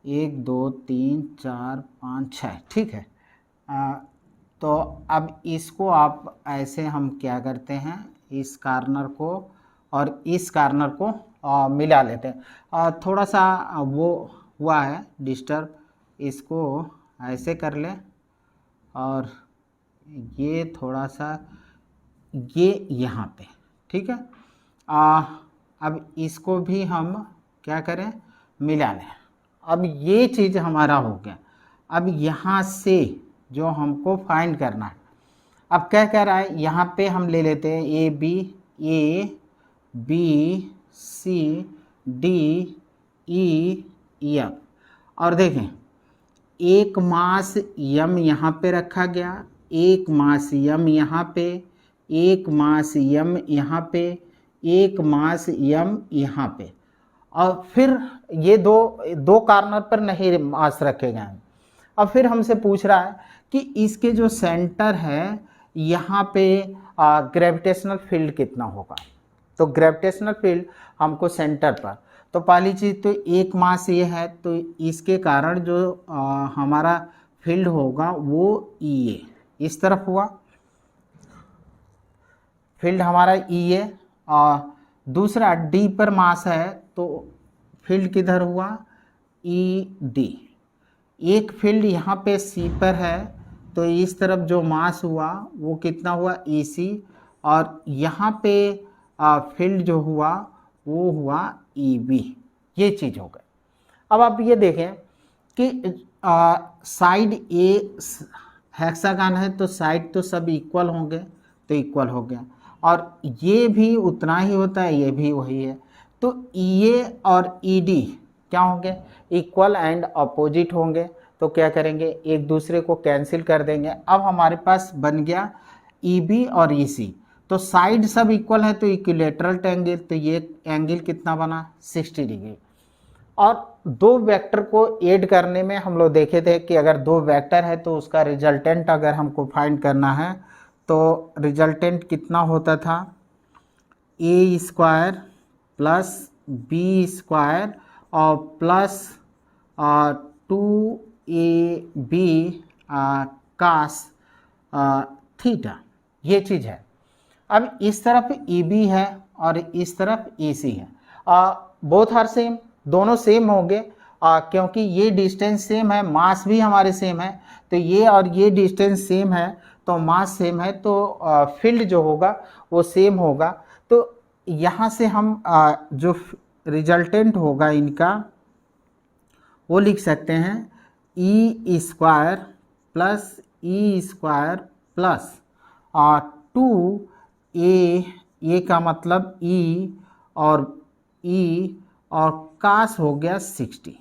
1 2 3 4 5 6, ठीक है। तो अब इसको आप ऐसे हम क्या करते हैं, इस कार्नर को और इस कार्नर को मिला लेते हैं। थोड़ा सा वो हुआ है डिस्टर्ब, इसको ऐसे कर लें, और ये थोड़ा सा ये यहाँ पे, ठीक है। अब इसको भी हम क्या करें, मिला लें। अब ये चीज़ हमारा हो गया। अब यहाँ से जो हमको फाइंड करना है, अब क्या कह रहा है, यहाँ पे हम ले लेते हैं A B C D E F, और देखें एक मास यम यहाँ पे रखा गया, एक मास यम यहाँ पे, एक मास यम यहाँ पे, एक मास यम यहाँ पे, और फिर ये दो कार्नर पर नहीं मास रखे गए हैं। अब फिर हमसे पूछ रहा है कि इसके जो सेंटर है यहाँ पे ग्रेविटेशनल फील्ड कितना होगा। तो ग्रेविटेशनल फील्ड हमको सेंटर पर, तो पहली चीज़ तो एक मास ये है, तो इसके कारण जो हमारा फील्ड होगा वो ई ए इस तरफ हुआ, फील्ड हमारा ई ए। और दूसरा डी पर मास है तो फील्ड किधर हुआ, ई डी। एक फील्ड यहाँ पे सी पर है तो इस तरफ जो मास हुआ वो कितना हुआ, ई सी। और यहाँ पे फील्ड जो हुआ वो हुआ ई बी। ये चीज़ हो गई। अब आप ये देखें कि साइड ए हेक्सागन है तो साइड तो सब इक्वल होंगे, तो इक्वल हो गया। और ये भी उतना ही होता है, ये भी वही है। तो ई ए और ई डी क्या होंगे, इक्वल एंड अपोजिट होंगे। तो क्या करेंगे, एक दूसरे को कैंसिल कर देंगे। अब हमारे पास बन गया ई बी और ई सी। तो साइड सब इक्वल है तो इक्विलेटरल एंगल, तो ये एंगल कितना बना, 60 डिग्री। और दो वेक्टर को ऐड करने में हम लोग देखे थे कि अगर दो वेक्टर है तो उसका रिजल्टेंट अगर हमको फाइंड करना है तो रिजल्टेंट कितना होता था, ए स्क्वायर प्लस बी स्क्वायर और प्लस 2ab कास थीटा। ये चीज़ है। अब इस तरफ ई बी है और इस तरफ ए सी है, बोथ आर सेम, दोनों सेम होंगे क्योंकि ये डिस्टेंस सेम है, मास भी हमारे सेम है। तो ये और ये डिस्टेंस सेम है तो मास सेम है, तो फील्ड जो होगा वो सेम होगा। तो यहाँ से हम जो रिजल्टेंट होगा इनका वो लिख सकते हैं E square plus E square plus 2a का मतलब ई और कास हो गया 60,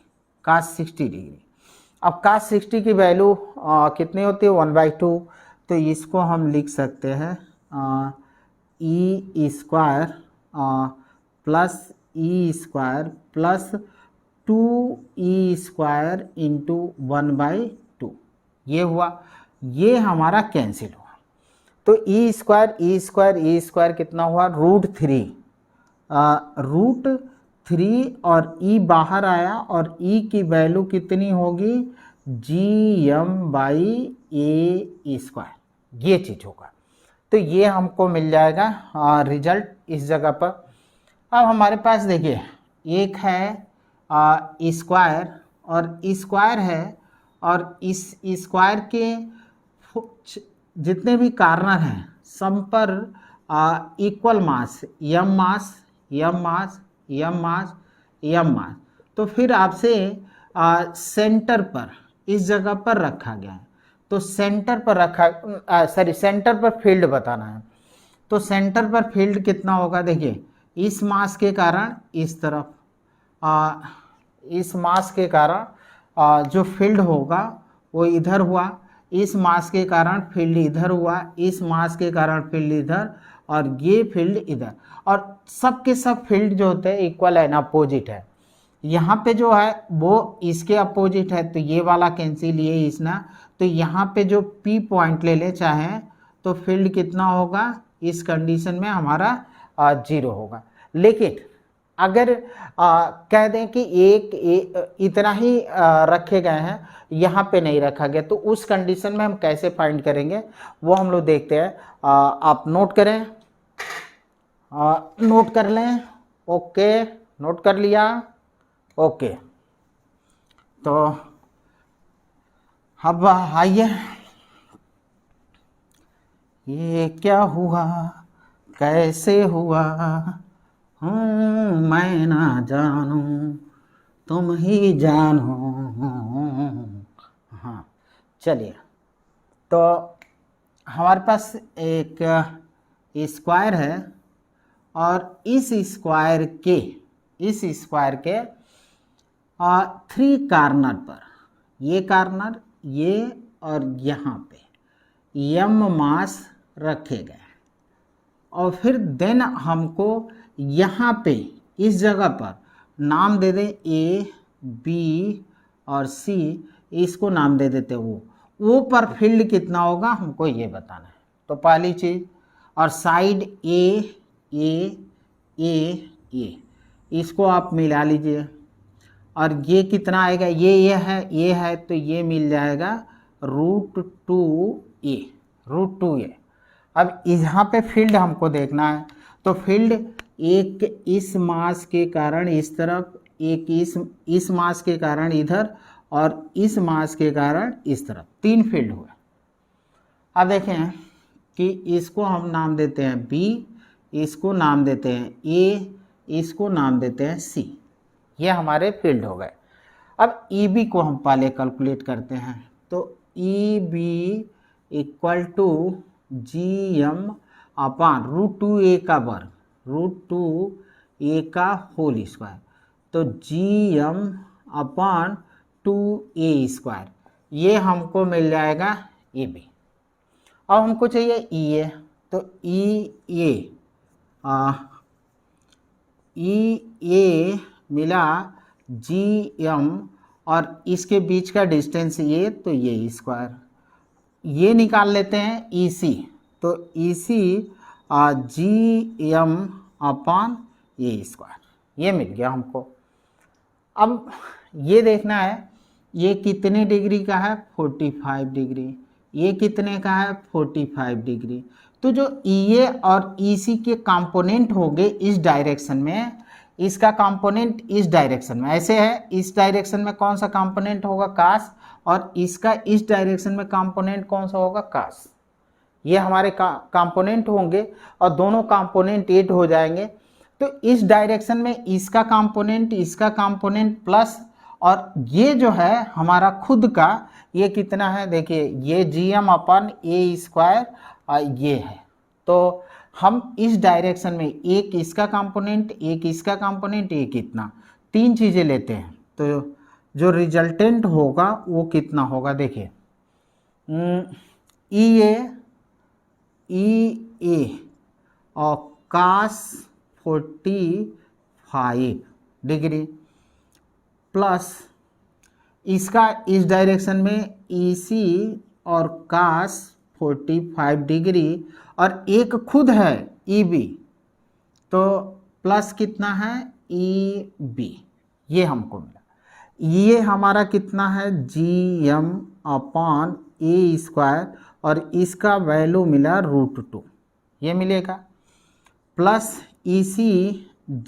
कास 60 डिग्री। अब कास 60 की वैल्यू कितनी होती है, 1/2। तो इसको हम लिख सकते हैं E square plus E square plus 2e square into 1/2। ये हुआ, ये हमारा कैंसिल हुआ। तो ई स्क्वायर कितना हुआ, √3। √3 और ई बाहर आया और ई की वैल्यू कितनी होगी, GM/a स्क्वायर। ये चीज़ होगा। तो ये हमको मिल जाएगा रिजल्ट इस जगह पर। अब हमारे पास देखिए एक है स्क्वायर और स्क्वायर है, और इस स्क्वायर के जितने भी कार्नर हैं सब पर इक्वल मास, यम मास यम मास यम मास यम मास। तो फिर आपसे सेंटर पर इस जगह पर रखा गया है, तो सेंटर पर सेंटर पर फील्ड बताना है। तो सेंटर पर फील्ड कितना होगा, देखिए इस मास के कारण इस तरफ, इस मास के कारण जो फील्ड होगा वो इधर हुआ, इस मास के कारण फील्ड इधर हुआ, इस मास के कारण फील्ड इधर, और ये फील्ड इधर। और सब के सब फील्ड जो होते हैं इक्वल एंड अपोजिट है। यहाँ पे जो है वो इसके अपोजिट है, तो ये वाला कैंसिल, ये इसना। तो यहाँ पे जो P पॉइंट ले ले चाहे तो फील्ड कितना होगा, इस कंडीशन में हमारा 0 होगा। लेकिन अगर कह दें कि इतना ही रखे गए हैं, यहाँ पे नहीं रखा गया, तो उस कंडीशन में हम कैसे फाइंड करेंगे वो हम लोग देखते हैं। आप नोट करें, नोट कर लें। ओके, नोट कर लिया। ओके, तो अब आइए, ये क्या हुआ कैसे हुआ, मैं ना जानूं तुम ही जानो। हाँ चलिए, तो हमारे पास एक स्क्वायर है और इस स्क्वायर के 3 कार्नर पर, ये कार्नर, ये और यहाँ पे यम मास रखे गए। और फिर देन हमको यहाँ पे इस जगह पर नाम दे दें A, B और C, इसको नाम दे देते वो पर फील्ड कितना होगा हमको ये बताना है। तो पहली चीज़, और साइड ए ए ए ए, इसको आप मिला लीजिए, और ये कितना आएगा, ये है तो ये मिल जाएगा √2a। अब यहाँ पे फील्ड हमको देखना है, तो फील्ड एक इस मास के कारण इस तरफ, एक इस मास के कारण इधर, और इस मास के कारण इस तरफ, 3 फील्ड हुए। अब देखें कि इसको हम नाम देते हैं B, इसको नाम देते हैं A, इसको नाम देते हैं C। ये हमारे फील्ड हो गए। अब EB को हम पहले कैलकुलेट करते हैं, तो EB equal to GM upon √2a का वर्ग, √2a का होल स्क्वायर, तो GM अपान 2a², ये हमको मिल जाएगा EB। अब हमको चाहिए EA, तो EA मिला GM, और इसके बीच का डिस्टेंस ये, तो ये स्क्वायर, ये निकाल लेते हैं EC, तो EC GM अपान A², ये मिल गया हमको। अब ये देखना है ये कितने डिग्री का है, 45 डिग्री, ये कितने का है, 45 डिग्री। तो जो EA और EC के कंपोनेंट होंगे इस डायरेक्शन में, इसका कंपोनेंट इस डायरेक्शन में ऐसे है, इस डायरेक्शन में कौन सा कंपोनेंट होगा, कास, और इसका इस डायरेक्शन में कंपोनेंट कौन सा होगा, कास। ये हमारे कंपोनेंट होंगे और दोनों कंपोनेंट 8 हो जाएंगे। तो इस डायरेक्शन में इसका कंपोनेंट प्लस, और ये जो है हमारा खुद का, ये कितना है, देखिए ये GM अपान A² ये है। तो हम इस डायरेक्शन में एक इसका कंपोनेंट, एक इसका कंपोनेंट, एक इतना, 3 चीज़ें लेते हैं, तो जो रिजल्टेंट होगा वो कितना होगा, देखिए EA और cos 45 डिग्री प्लस इसका इस डायरेक्शन में EC और cos 45 डिग्री, और एक खुद है EB, तो प्लस कितना है EB, ये हमको मिला। ये हमारा कितना है GM अपान A², और इसका वैल्यू मिला √2, ये मिलेगा, प्लस EC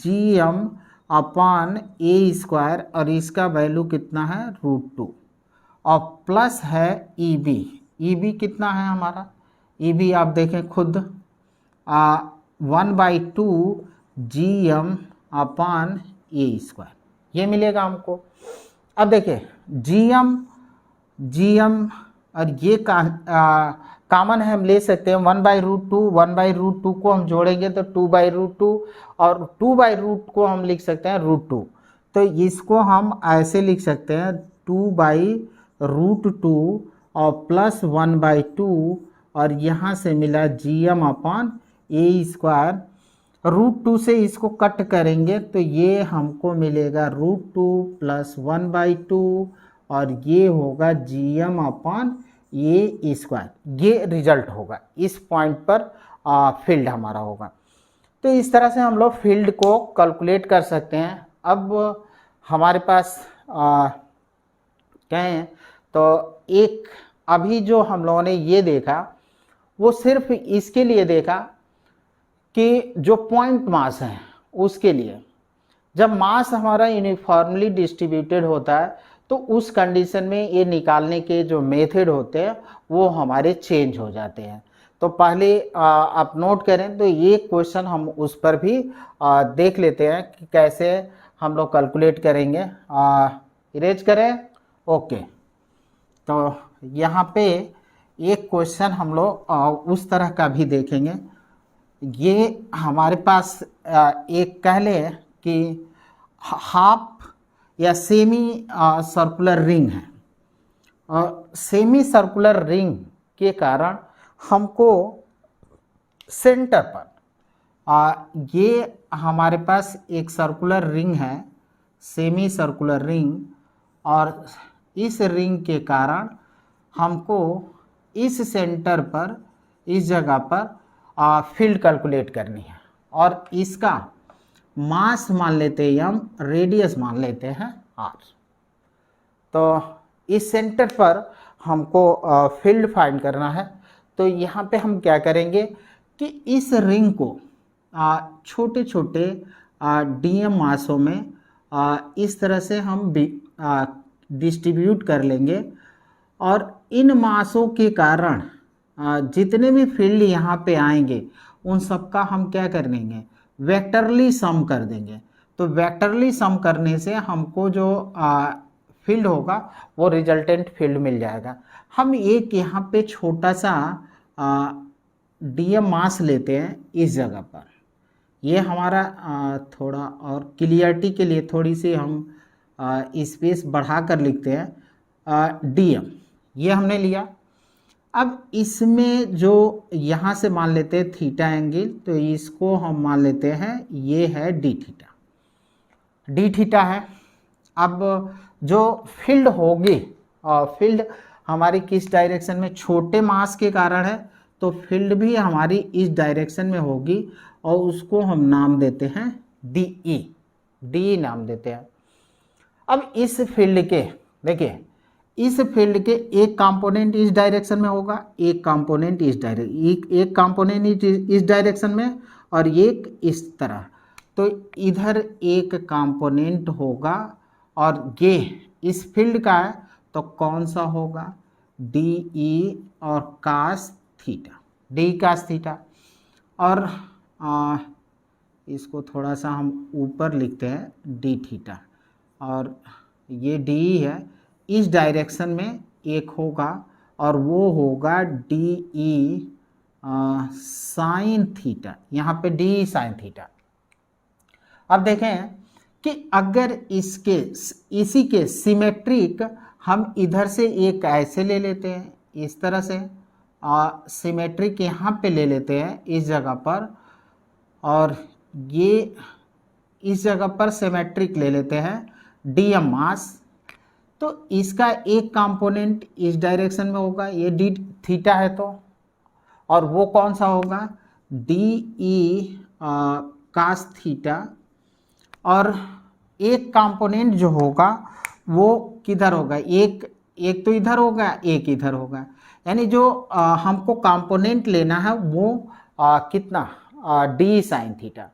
GM अपान A², और इसका वैल्यू कितना है √2, और प्लस है EB कितना है हमारा, EB आप देखें खुद 1/2 GM अपान A², ये मिलेगा हमको। अब देखिए GM और ये कॉमन है, हम ले सकते हैं 1/√2 को हम जोड़ेंगे तो 2/√2, और 2/रूट को हम लिख सकते हैं √2, तो इसको हम ऐसे लिख सकते हैं 2/√2 और प्लस 1/2, और यहाँ से मिला GM अपान A², √2 से इसको कट करेंगे तो ये हमको मिलेगा √2 प्लस 1/2, और ये होगा GM अपान A², ये रिजल्ट होगा, इस पॉइंट पर फील्ड हमारा होगा। तो इस तरह से हम लोग फील्ड को कैलकुलेट कर सकते हैं। अब हमारे पास कहें तो एक अभी जो हम लोगों ने ये देखा वो सिर्फ इसके लिए देखा कि जो पॉइंट मास है उसके लिए, जब मास हमारा यूनिफॉर्मली डिस्ट्रीब्यूटेड होता है तो उस कंडीशन में ये निकालने के जो मेथड होते हैं वो हमारे चेंज हो जाते हैं। तो पहले आप नोट करें, तो ये क्वेश्चन हम उस पर भी देख लेते हैं कि कैसे हम लोग कैलकुलेट करेंगे। इरेज करें, ओके। तो यहाँ पे एक क्वेश्चन हम लोग उस तरह का भी देखेंगे। ये हमारे पास एक कह लें कि हाफ या सेमी सर्कुलर रिंग है, और सेमी सर्कुलर रिंग के कारण हमको सेंटर पर ये हमारे पास एक सर्कुलर रिंग है, सेमी सर्कुलर रिंग, और इस रिंग के कारण हमको इस सेंटर पर इस जगह पर फील्ड कैलकुलेट करनी है और इसका मास मान लेते हैं हम, रेडियस मान लेते हैं r। तो इस सेंटर पर हमको फील्ड फाइंड करना है। तो यहाँ पे हम क्या करेंगे कि इस रिंग को छोटे छोटे डीएम मासों में इस तरह से हम डिस्ट्रीब्यूट कर लेंगे और इन मासों के कारण जितने भी फील्ड यहाँ पे आएंगे उन सब का हम क्या कर लेंगे, वेक्टरली सम कर देंगे। तो वेक्टरली सम करने से हमको जो फील्ड होगा वो रिजल्टेंट फील्ड मिल जाएगा। हम एक यहाँ पे छोटा सा डीएम मास लेते हैं इस जगह पर। ये हमारा थोड़ा और क्लियरिटी के लिए थोड़ी सी हम स्पेस बढ़ा कर लिखते हैं डीएम, ये हमने लिया। अब इसमें जो यहाँ से मान लेते हैं थीटा एंगल, तो इसको हम मान लेते हैं ये है डी थीटा है। अब जो फील्ड होगी फील्ड हमारी किस डायरेक्शन में, छोटे मास के कारण है तो फील्ड भी हमारी इस डायरेक्शन में होगी और उसको हम नाम देते हैं डी नाम देते हैं। अब इस फील्ड के देखिए, इस फील्ड के एक कंपोनेंट इस डायरेक्शन में होगा, एक कंपोनेंट एक कंपोनेंट इस डायरेक्शन में और एक इस तरह। तो इधर एक कंपोनेंट होगा और ये इस फील्ड का है तो कौन सा होगा, डी ई और cos theta, D cos theta. और इसको थोड़ा सा हम ऊपर लिखते हैं डी थीटा, और ये डी है इस डायरेक्शन में एक होगा और वो होगा डी ई साइन थीटा, यहाँ पे डी साइन थीटा। अब देखें कि अगर इसी के सिमेट्रिक हम इधर से एक ऐसे ले लेते हैं इस तरह से, सिमेट्रिक यहाँ पे ले लेते हैं इस जगह पर, और ये इस जगह पर सिमेट्रिक ले लेते हैं डीएम मास। तो इसका एक कंपोनेंट इस डायरेक्शन में होगा, ये डी थीटा है तो, और वो कौन सा होगा, डी ई कास थीटा। और एक कंपोनेंट जो होगा वो किधर होगा, एक तो इधर होगा, एक इधर होगा। यानी जो हमको कंपोनेंट लेना है वो कितना, डी साइन थीटा।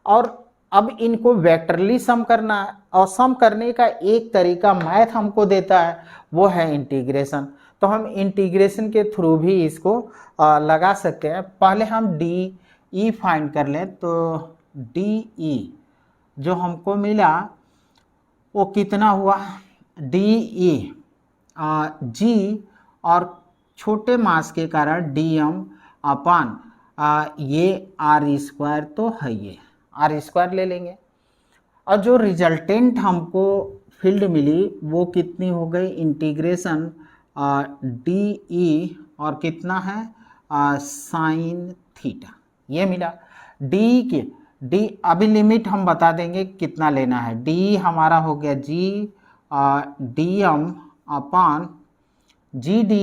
और अब इनको वेक्टरली सम करना है, और सम करने का एक तरीका मैथ हमको देता है, वो है इंटीग्रेशन। तो हम इंटीग्रेशन के थ्रू भी इसको लगा सकते हैं। पहले हम डी ई फाइंड कर लें। तो डी ई जो हमको मिला वो कितना हुआ, डी ई जी और छोटे मास के कारण डी एम अपान ये आर स्क्वायर, तो है ये आर स्क्वायर ले लेंगे। और जो रिजल्टेंट हमको फील्ड मिली वो कितनी हो गई, इंटीग्रेशन डी ई और कितना है साइन थीटा, ये मिला। डी अभी लिमिट हम बता देंगे कितना लेना है। डी हमारा हो गया G D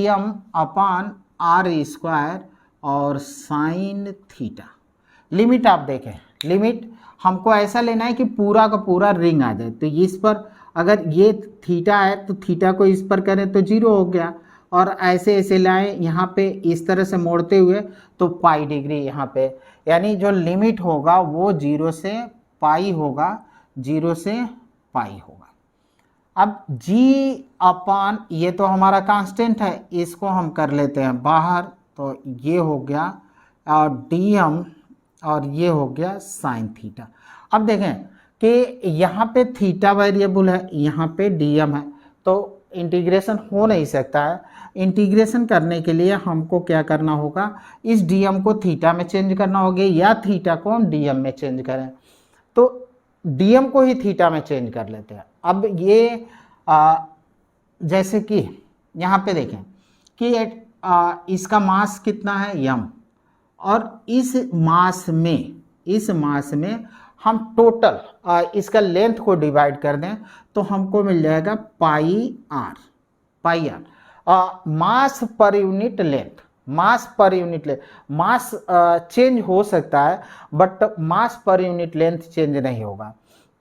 M upon R square और साइन थीटा। लिमिट आप देखें, लिमिट हमको ऐसा लेना है कि पूरा का पूरा रिंग आ जाए। तो इस पर अगर ये थीटा है तो थीटा को इस पर करें तो 0 हो गया, और ऐसे ऐसे लाएं यहाँ पे इस तरह से मोड़ते हुए तो पाई डिग्री यहाँ पे, यानी जो लिमिट होगा वो 0 से पाई होगा, 0 से पाई होगा। अब g अपान ये तो हमारा कांस्टेंट है, इसको हम कर लेते हैं बाहर, तो ये हो गया और dm और ये हो गया साइन थीटा। अब देखें कि यहाँ पे थीटा वेरिएबल है, यहाँ पे dm है, तो इंटीग्रेशन हो नहीं सकता है। इंटीग्रेशन करने के लिए हमको क्या करना होगा, इस dm को थीटा में चेंज करना होगा, या थीटा को हम dm में चेंज करें। तो dm को ही थीटा में चेंज कर लेते हैं। अब ये जैसे कि यहाँ पे देखें कि इसका मास कितना है m, और इस मास में हम टोटल इसका लेंथ को डिवाइड कर दें तो हमको मिल जाएगा पाई are. Mass per unit length, mass per unit length, mass change हो सकता है but mass per unit length change नहीं होगा।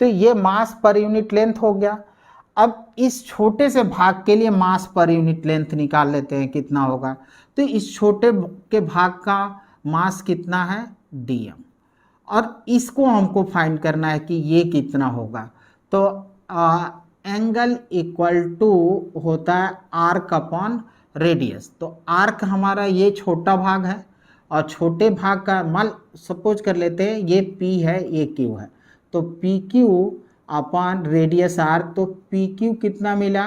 तो ये मास पर यूनिट लेंथ हो गया। अब इस छोटे से भाग के लिए मास पर यूनिट लेंथ निकाल लेते हैं कितना होगा। तो इस छोटे के भाग का मास कितना है, dm, और इसको हमको फाइंड करना है कि ये कितना होगा। तो एंगल इक्वल टू होता है आर्क अपॉन रेडियस। तो आर्क हमारा ये छोटा भाग है और छोटे भाग का मान सपोज कर लेते हैं ये p है ये q है, तो P Q upon radius r, तो पी क्यू कितना मिला,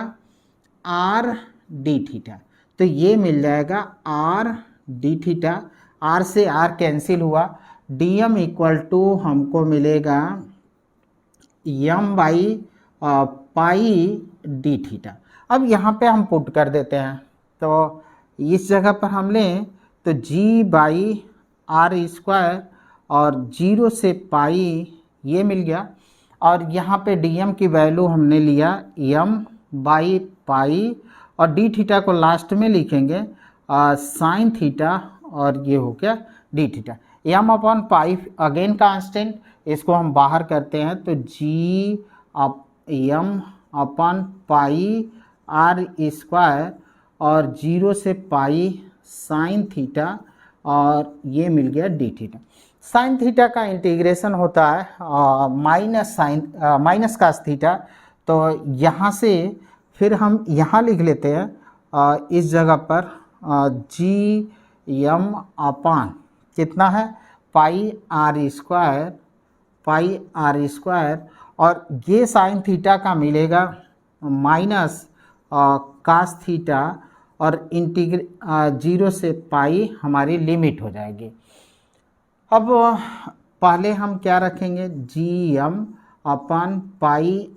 r d थीटा। तो ये मिल जाएगा r d थीटा, r से r कैंसिल हुआ, dm इक्वल टू हमको मिलेगा m by pi D theta. अब यहाँ पे हम पुट कर देते हैं, तो इस जगह पर हम लें तो g बाई आर स्क्वायर और 0 से पाई ये मिल गया, और यहाँ पे dm की वैल्यू हमने लिया m बाई पाई, और डी थीटा को लास्ट में लिखेंगे साइन थीटा, और ये हो गया D theta. m upon pi again constant, इसको हम बाहर करते हैं तो g m upon pi R square और 0 से पाई साइन थीटा, और ये मिल गया डी थीटा। साइन थीटा का इंटीग्रेशन होता है माइनस कास थीटा। तो यहाँ से फिर हम यहाँ लिख लेते हैं इस जगह पर जी एम अपान कितना है पाई आर स्क्वायर, और ये साइन थीटा का मिलेगा माइनस कास थीटा, और 0 से पाई हमारी लिमिट हो जाएगी। अब पहले हम क्या रखेंगे, G M upon pi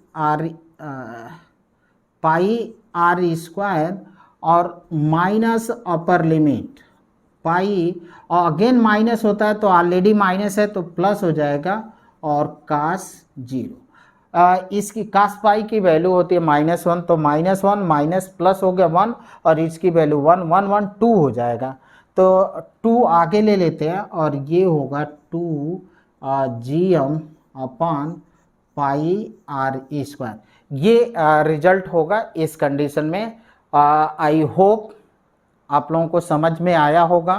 R square और माइनस अपर लिमिट पाई, और अगेन माइनस होता है तो ऑलरेडी माइनस है तो प्लस हो जाएगा, और कास 0। इसकी कास पाई की वैल्यू होती है -1, तो -1 माइनस प्लस हो गया 1, और इसकी वैल्यू 1 1 1 2 हो जाएगा। तो 2 आगे ले लेते हैं, और ये होगा 2 GM upon pi R square. ये रिजल्ट होगा इस कंडीशन में। आई होप आप लोगों को समझ में आया होगा।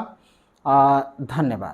धन्यवाद।